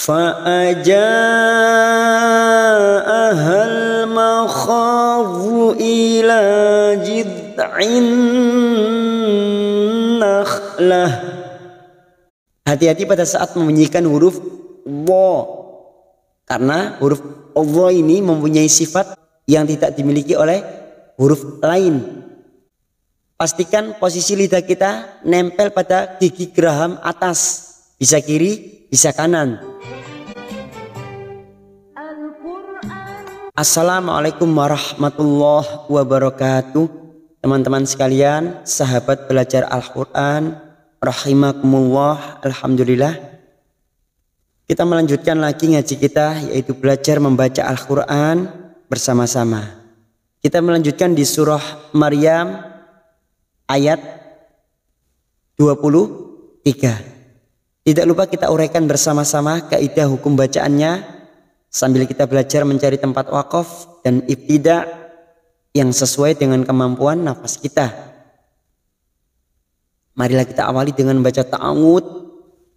فأجاءها المخاض إلى جذع النخلة. Hati-hati pada saat membunyikan huruf dha, karena huruf dha ini mempunyai sifat yang tidak dimiliki oleh huruf lain. Pastikan posisi lidah kita nempel pada gigi geraham atas, bisa kiri, bisa kanan. Assalamualaikum warahmatullahi wabarakatuh. Teman-teman sekalian, sahabat belajar Al-Quran rahimakumullah, alhamdulillah. Kita melanjutkan lagi ngaji kita, yaitu belajar membaca Al-Quran bersama-sama. Kita melanjutkan di surah Maryam ayat 23. Tidak lupa kita uraikan bersama-sama kaidah hukum bacaannya sambil kita belajar mencari tempat wakaf dan ibtida yang sesuai dengan kemampuan nafas kita. Marilah kita awali dengan baca ta'awud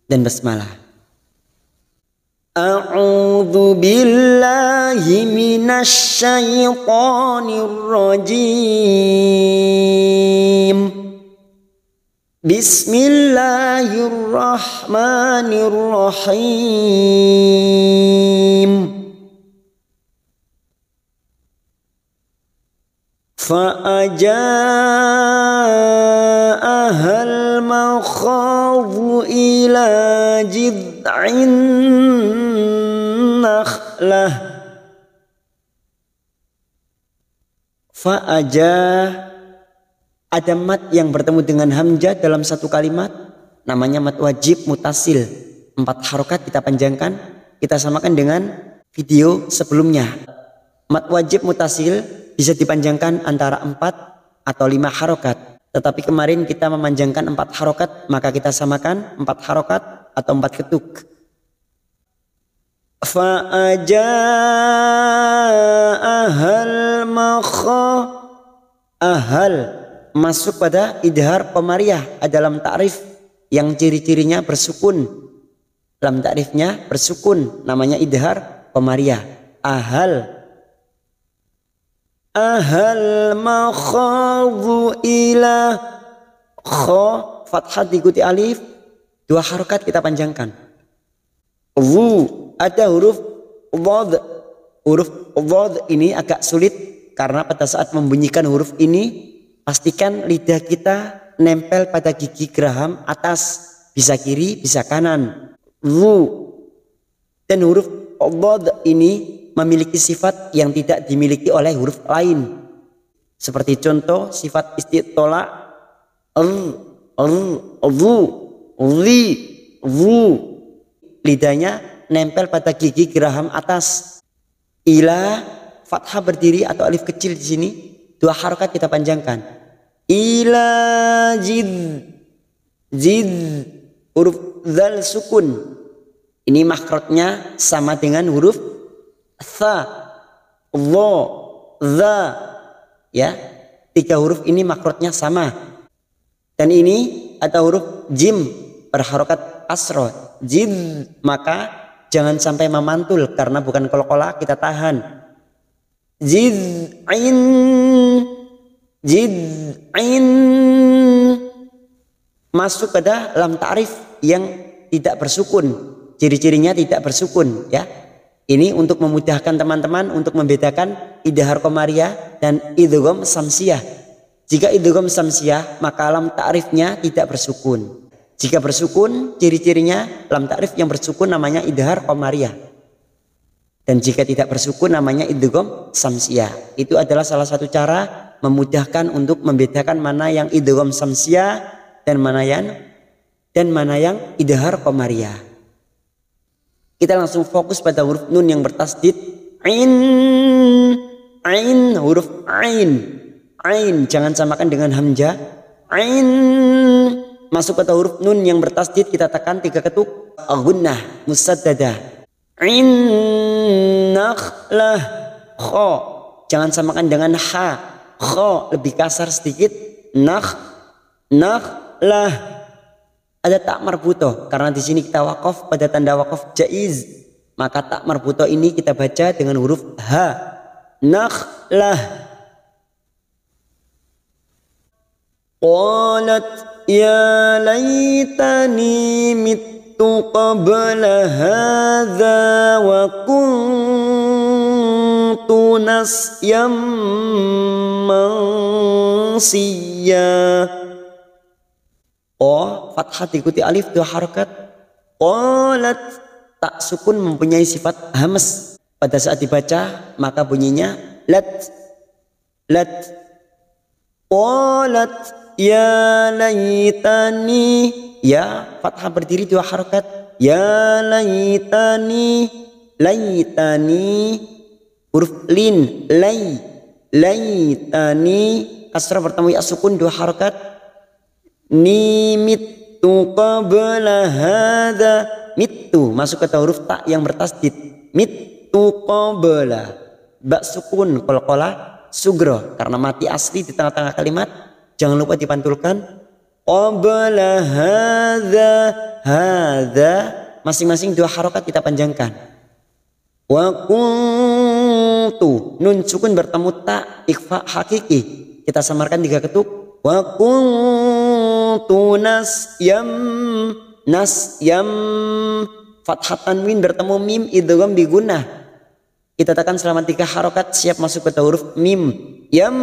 dan basmalah. A'udzu billahi minasy syaithanir rajim. Bismillahirrahmanirrahim. فأجاءها المخاض إلى جذع النخلة. Ada mat yang bertemu dengan hamzah dalam satu kalimat, namanya mat wajib mutasil. 4 harokat kita panjangkan, kita samakan dengan video sebelumnya. Mat wajib mutasil bisa dipanjangkan antara 4 atau 5 harokat. Tetapi kemarin kita memanjangkan 4 harokat, maka kita samakan 4 harokat atau 4 ketuk. Fa'aja'ahal makha. Ahal masuk pada idhar qamariyah dalam ta'rif yang ciri-cirinya bersukun. Dalam ta'rifnya bersukun, namanya idhar qamariyah. Ahal. Ahal makhadhu ila kha, fathah diikuti alif, 2 harokat kita panjangkan. Ada huruf dhad. Huruf dhad ini agak sulit karena pada saat membunyikan huruf ini pastikan lidah kita nempel pada gigi geraham atas, bisa kiri, bisa kanan. Dan huruf dhad ini memiliki sifat yang tidak dimiliki oleh huruf lain. Seperti contoh sifat istitola, lidahnya nempel pada gigi geraham atas. Ila, fathah berdiri atau alif kecil di sini, 2 harokat kita panjangkan. Ila jid, huruf dzal sukun. Ini makhrajnya sama dengan huruf tha, dha, za, ya. 3 huruf ini makrotnya sama. Dan ini ada huruf jim berharokat asro, jim, maka jangan sampai memantul karena bukan qalqalah, kita tahan. Jid'in, masuk pada lam ta'rif yang tidak bersukun. Ciri-cirinya tidak bersukun, ya. Ini untuk memudahkan teman-teman untuk membedakan idhar qamariyah dan idgham samsiyah. Jika idgham samsiyah, maka lam ta'rifnya tidak bersukun. Jika bersukun, ciri-cirinya lam ta'rif yang bersukun namanya idhar qamariyah. Dan jika tidak bersukun namanya idgham samsiyah. Itu adalah salah satu cara memudahkan untuk membedakan mana yang idgham samsiyah dan mana yang idhar qamariyah. Kita langsung fokus pada huruf nun yang bertasdid. Ain, huruf ain. Ain, jangan samakan dengan hamzah. Ain, masuk pada huruf nun yang bertasdid, kita tekan 3 ketuk. Gunnah, musaddadah. Ain, nakhlah, kha. Jangan samakan dengan ha. Kha lebih kasar sedikit. Nakhlah. Ada tak marbutoh, karena di sini kita wakaf pada tanda wakaf jaiz, maka tak marbutoh ini kita baca dengan huruf ha. Nakhlah. Qalat ya laitani mittu qabla hadza wa kuntu nasyam mansiya. Fathah diikuti alif 2 harakat. Qalat, tak sukun mempunyai sifat hamas. Pada saat dibaca maka bunyinya lat. Lat. Qalat ya laitani, ya fathah berdiri 2 harakat. Ya laitani, laitani huruf lin, lay, laitani kasrah bertemu ya sukun 2 harakat. Ni mittu qabla hadza, mittu masuk ke huruf tak yang bertasdid. Mittu qabla, ba sukun qalqalah sugro karena mati asli di tengah-tengah kalimat, jangan lupa dipantulkan. Qabla hadza, hadza masing-masing 2 harakat kita panjangkan. Wa kuntu, nun sukun bertemu tak ikhfa hakiki kita samarkan 3 ketuk. Wa kuntu nasyam, nasyam fathah tanwin bertemu mim idgham bi gunnah kita tekan selama 3 harokat siap masuk ke huruf mim. Yam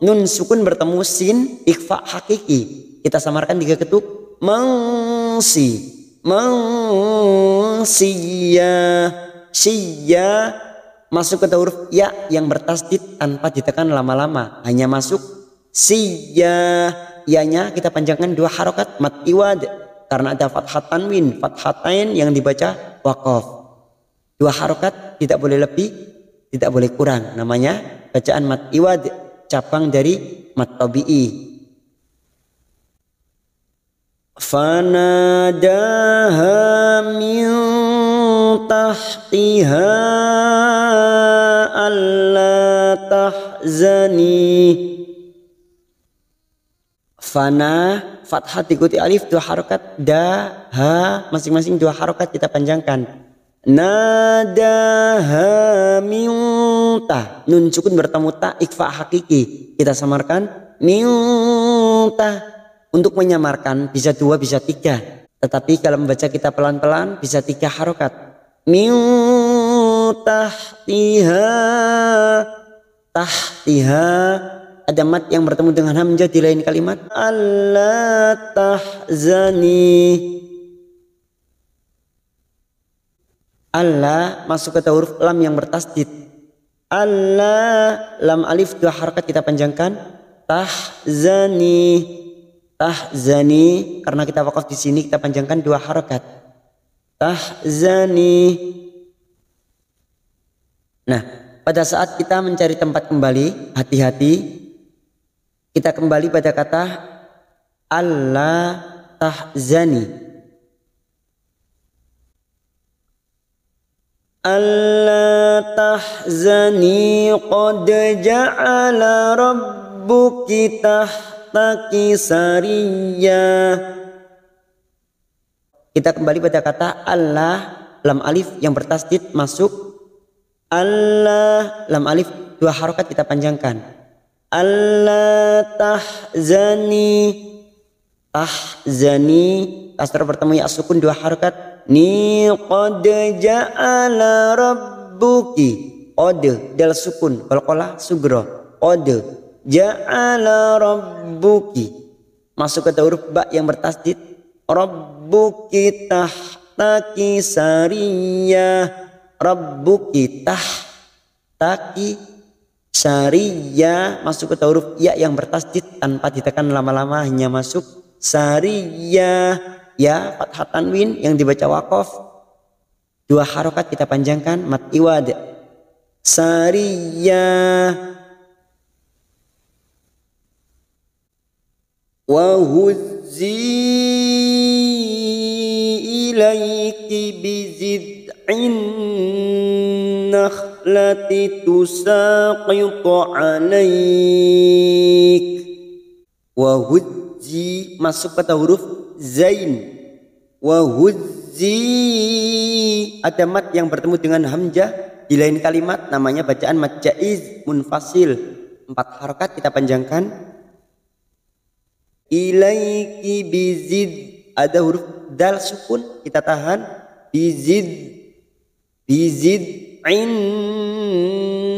nun sukun bertemu sin ikhfa hakiki kita samarkan 3 ketuk. Mangsi, mangsiya, siya masuk ke huruf ya yang bertasdid tanpa ditekan lama-lama, hanya masuk siya. Ya-nya kita panjangkan 2 harokat mat iwad karena ada fathah tanwin, fathatain yang dibaca waqaf. 2 harokat tidak boleh lebih, tidak boleh kurang. Namanya bacaan mat iwad, cabang dari mat tabi'i. Fanadaha min tahtiha alla tahzani. Fana fathah diikuti alif 2 harokat. Da, ha masing-masing 2 harokat kita panjangkan. Nadaha minta, nun sukun bertemu ta ikhfa hakiki kita samarkan minta. Untuk menyamarkan bisa 2 bisa 3, tetapi kalau membaca kita pelan-pelan bisa 3 harokat. Min tahtiha, tahtiha ada mat yang bertemu dengan hamzah di lain kalimat. Alla tahzani, alla masuk ke huruf lam yang bertasdid. Alla lam alif 2 harokat kita panjangkan. Tahzani, tahzani karena kita wakaf di sini kita panjangkan 2 harokat. Tahzani. Nah, pada saat kita mencari tempat kembali, hati-hati. Kita kembali pada kata alla tahzani. Alla tahzani qad ja'ala rabbuki tahtaki sariyah. Kita kembali pada kata Allah, lam alif yang bertasdid masuk. Allah, lam alif 2 harokat kita panjangkan. Allah tahzani, tahzani kasrah bertemu ya sukun 2 harokat. Ni qad ja'ala rabbuki, qad dal sukun qalqalah sugro. Qad ja'ala rabbuki masuk ke huruf ba yang bertasdid. Rabbuki tahtaki sariyah, rabbuki tahtaki sariyah masuk ke huruf ya yang bertasdid tanpa ditekan lama-lama, hanya masuk sariyah. Ya fathah tanwin yang dibaca waqaf 2 harokat kita panjangkan mat iwad. Sariyah. Wa huzzi ilaiki bizid'in nakhlati tusaqitu alaik. Wa huzzi masuk pada huruf zain. Wa huzzi, ada mat yang bertemu dengan hamzah di lain kalimat, namanya bacaan mad jaiz munfasil. 4 harokat kita panjangkan. Ilaiki bizid, ada huruf dal sukun kita tahan. Bizid in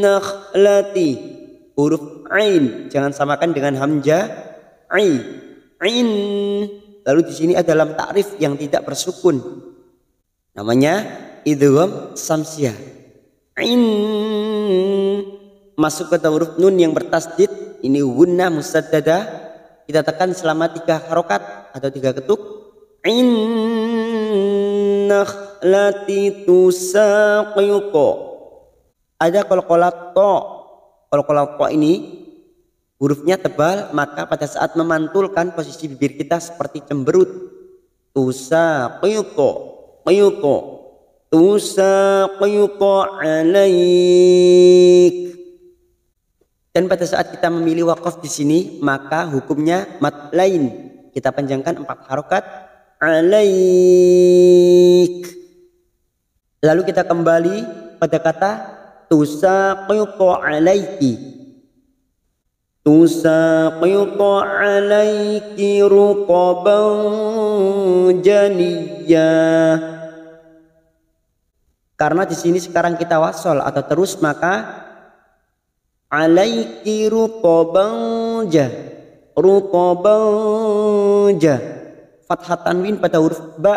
nakhlati, huruf ain jangan samakan dengan hamzah in. Lalu di sini ada lam ta'rif yang tidak bersukun, namanya idgham samsiah. In, masuk ke huruf nun yang bertasdid, ini gunnah musaddadah, kita tekan selama 3 harokat atau 3 ketuk. In nakhlati tusaqiqo, ada qalqalat to. Qalqalat to ini hurufnya tebal, maka pada saat memantulkan posisi bibir kita seperti cemberut. Tusaqiqo, qiqo, tusaqiqo alaik. Dan pada saat kita memilih waqaf di sini, maka hukumnya mad lain. Kita panjangkan 4 harokat. Alaik. Lalu kita kembali pada kata tusaqiqu alaiki. Tusaqiqu alaiki ruqaban janiyya. Karena di sini sekarang kita wasol atau terus, maka alaiki ruqaban ruqaban. Fathah tanwin pada huruf ba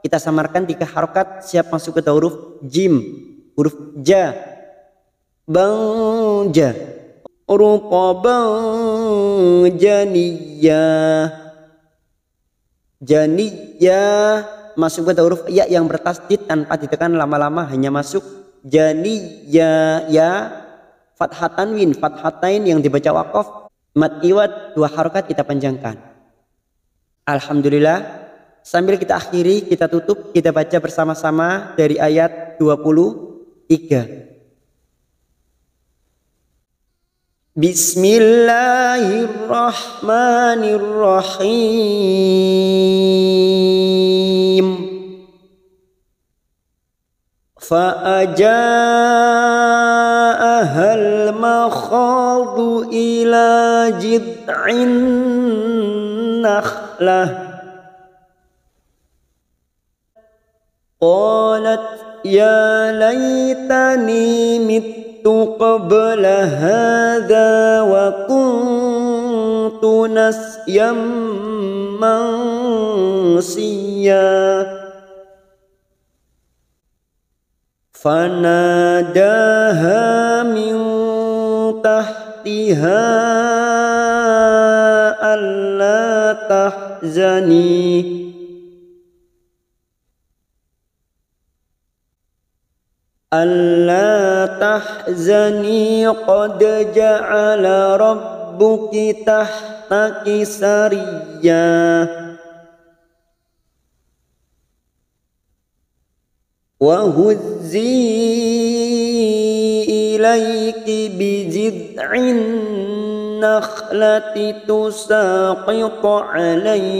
kita samarkan 3 harokat, siap masuk ke huruf jim, huruf ja. Banja, ruqaban janiyya. Janiyya masuk ke huruf ya yang bertasdid tanpa ditekan lama-lama, hanya masuk janiyya. Ya fathah tanwin, fathatain yang dibaca waqaf, mad iwad 2 harokat kita panjangkan. Alhamdulillah, sambil kita akhiri, kita tutup, kita baca bersama-sama dari ayat 23. Bismillahirrahmanirrahim. Fa'aja'ahal makhadu ila jid'in nakhlah. Qalat ya laytani mittu qabla hadha wa kuntu nasyam mansiya. Fanadaha min tahtiha alla tahzani alla tahzani qad ja'ala rabbuki tahtaki sariyya. Wa huzzi ilayki bijid'in nakhlati tusaqiqu alaik.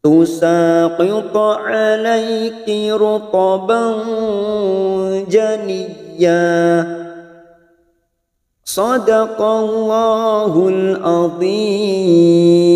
Tusaqiqu alaiki ruqaban janiyya. Sadaqallahul azim.